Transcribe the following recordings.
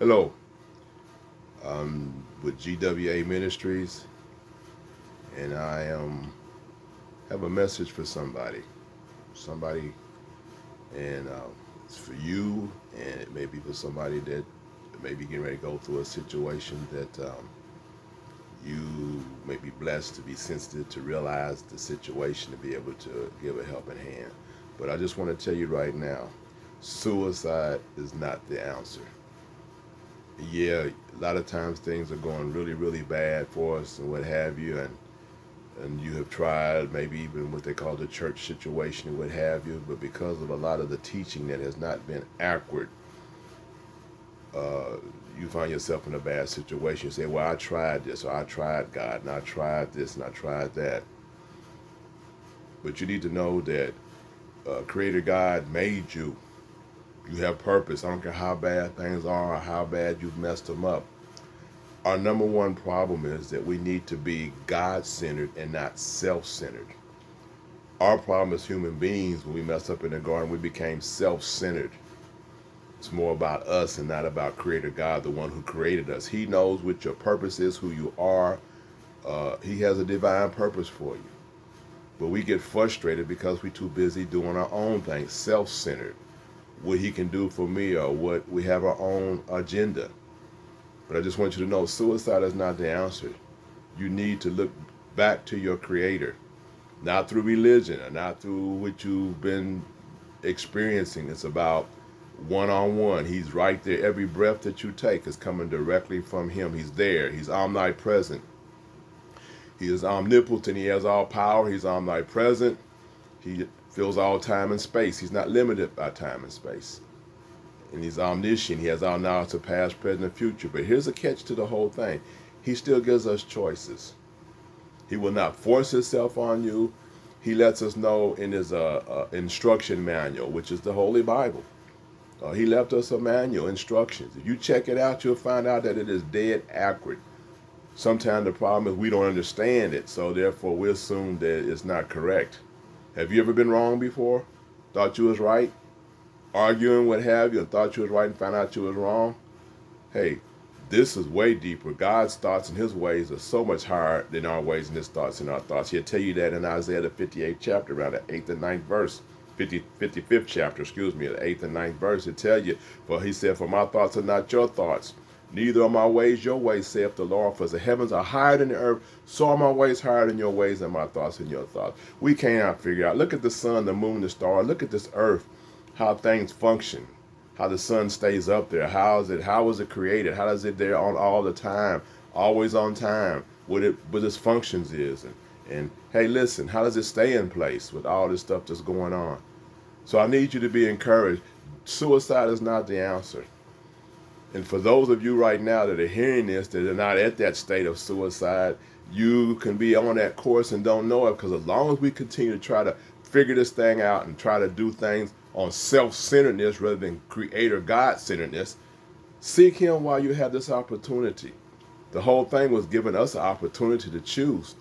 Hello, with GWA Ministries, and have a message for somebody. Somebody, and it's for you, and it may be for somebody that may be getting ready to go through a situation that you may be blessed to be sensitive to realize the situation to be able to give a helping hand. But I just want to tell you right now, suicide is not the answer. Yeah, a lot of times things are going really, really bad for us and what have you, and you have tried maybe even what they call the church situation and what have you, but because of a lot of the teaching that has not been accurate, uh, you find yourself in a bad situation. You say, well, I tried this, or I tried God, and I tried this, and I tried that. But you need to know that Creator God made you. You have purpose. I don't care how bad things are or how bad you've messed them up. Our number one problem is that we need to be God centered and not self centered. Our problem as human beings, when we messed up in the garden, we became self centered. It's more about us and not about Creator God, the one who created us. He knows what your purpose is, who you are. He has a divine purpose for you. But we get frustrated because we're too busy doing our own things, self centered. What He can do for me, or what we have our own agenda. But I just want you to know suicide is not the answer. You need to look back to your Creator, not through religion or not through what you've been experiencing. It's about one on one. He's right there. Every breath that you take is coming directly from Him. He's there. He's omnipresent. He is omnipotent. He has all power. He's omnipresent. He fills all time and space. He's not limited by time and space. And He's omniscient. He has all knowledge of past, present, and future. But here's a catch to the whole thing. He still gives us choices. He will not force Himself on you. He lets us know in His instruction manual, which is the Holy Bible. He left us a manual, instructions. If you check it out, you'll find out that it is dead accurate. Sometimes the problem is we don't understand it, so therefore we assume that it's not correct. Have you ever been wrong before? Thought you was right? Arguing, what have you, and thought you was right and found out you was wrong? Hey, this is way deeper. God's thoughts and His ways are so much higher than our ways and His thoughts and our thoughts. He'll tell you that in Isaiah the 58th chapter, around the 8th and 9th verse. 55th chapter, excuse me, the 8th and 9th verse. He'll tell you, for He said, for my thoughts are not your thoughts, neither are my ways your ways, saith the Lord. For as the heavens are higher than the earth, so are my ways higher than your ways, and my thoughts than your thoughts. We cannot figure out. Look at the sun, the moon, the stars. Look at this earth, how things function, how the sun stays up there. How was it created? How does it there on all the time, always on time? What its functions is, and hey, listen, how does it stay in place with all this stuff that's going on? So I need you to be encouraged. Suicide is not the answer. And for those of you right now that are hearing this, that are not at that state of suicide, you can be on that course and don't know it, because as long as we continue to try to figure this thing out and try to do things on self-centeredness rather than Creator God-centeredness, seek Him while you have this opportunity. The whole thing was giving us an opportunity to choose.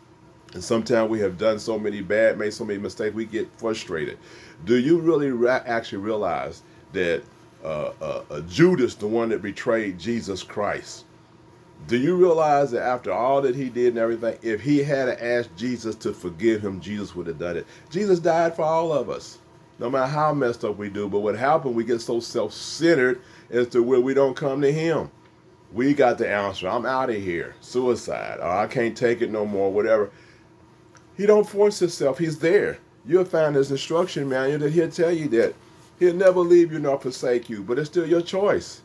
And sometimes we have done so many made so many mistakes, we get frustrated. Do you really actually realize that Judas, the one that betrayed Jesus Christ, do you realize that after all that he did and everything, if he had asked Jesus to forgive him, Jesus would have done it? Jesus died for all of us, no matter how messed up we do. But what happened, we get so self-centered as to where we don't come to Him. We got the answer. I'm out of here. Suicide. Or I can't take it no more, whatever. He don't force Himself. He's there. You'll find His instruction manual that He'll tell you that He'll never leave you nor forsake you. But it's still your choice,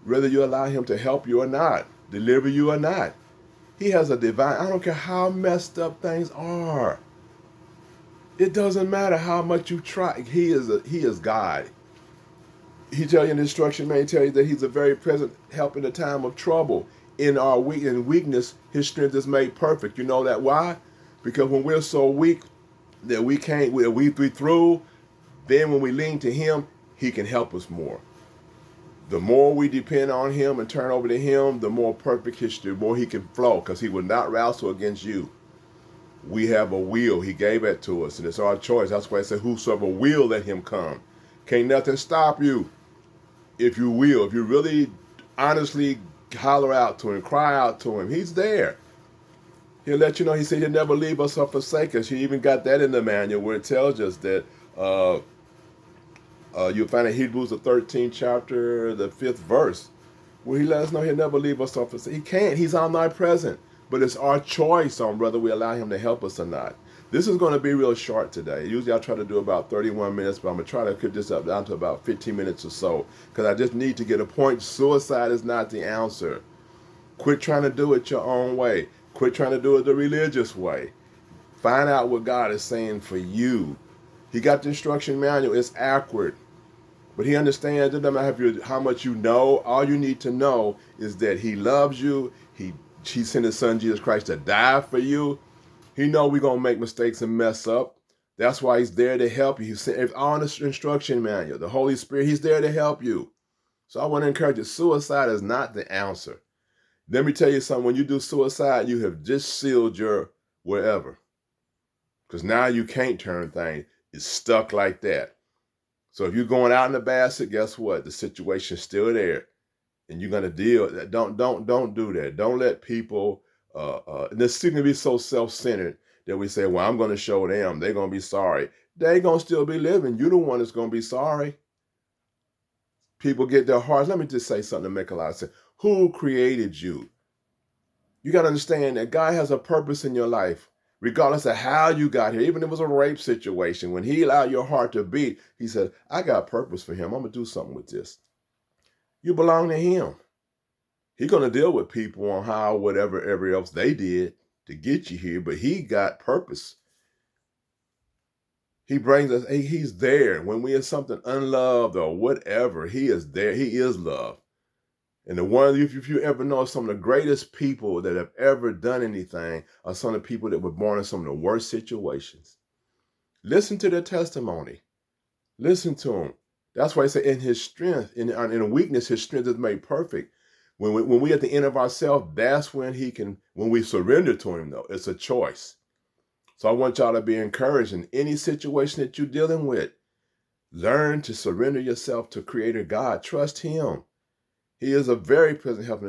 whether you allow Him to help you or not, deliver you or not. He has a divine, I don't care how messed up things are. It doesn't matter how much you try. He is God. He tell you in the instruction manual, tell you that He's a very present help in the time of trouble. In our weakness, His strength is made perfect. You know that why? Because when we're so weak that we can't, we through, then when we lean to Him, He can help us more. The more we depend on Him and turn over to Him, the more perfect the more He can flow, because He will not wrestle against you. We have a will. He gave it to us, and it's our choice. That's why I said, whosoever will, let him come. Can't nothing stop you if you will. If you really honestly holler out to him, cry out to him, he's there. He'll let you know. He said he'll never leave us or forsake us. He even got that in the manual where it tells us that uh, you'll find in Hebrews the 13th chapter, the 5th verse, where he let us know he'll never leave us or forsake. He can't. He's omnipresent. But it's our choice on whether we allow him to help us or not. This is going to be real short today. Usually I try to do about 31 minutes, but I'm going to try to cut this up down to about 15 minutes or so because I just need to get a point. Suicide is not the answer. Quit trying to do it your own way. Quit trying to do it the religious way. Find out what God is saying for you. He got the instruction manual. It's accurate. But he understands it doesn't matter how much you know. All you need to know is that he loves you. He sent his son Jesus Christ to die for you. He know we're going to make mistakes and mess up. That's why he's there to help you. He's on the instruction manual. The Holy Spirit, he's there to help you. So I want to encourage you. Suicide is not the answer. Let me tell you something. When you do suicide, you have just sealed your wherever. Because now you can't turn things. It's stuck like that. So if you're going out in the basket, guess what? The situation's still there. And you're going to deal with that. Don't do that. Don't let people, this still can be so self-centered that we say, well, I'm going to show them. They're going to be sorry. They're going to still be living. You're the one that's going to be sorry. People get their hearts. Let me just say something to make a lot of sense. Who created you? You got to understand that God has a purpose in your life, regardless of how you got here. Even if it was a rape situation, when he allowed your heart to beat, he said, I got purpose for him. I'm going to do something with this. You belong to him. He's going to deal with people on how, whatever, every else they did to get you here, but he got purpose. He brings us, he's there. When we are something unloved or whatever, he is there. He is love. And the one, if you ever know some of the greatest people that have ever done anything are some of the people that were born in some of the worst situations. Listen to their testimony. Listen to them. That's why I say in his strength, in a weakness, his strength is made perfect. When we at the end of ourselves, that's when when we surrender to him though, it's a choice. So I want y'all to be encouraged in any situation that you're dealing with. Learn to surrender yourself to Creator God. Trust him. He is a very present help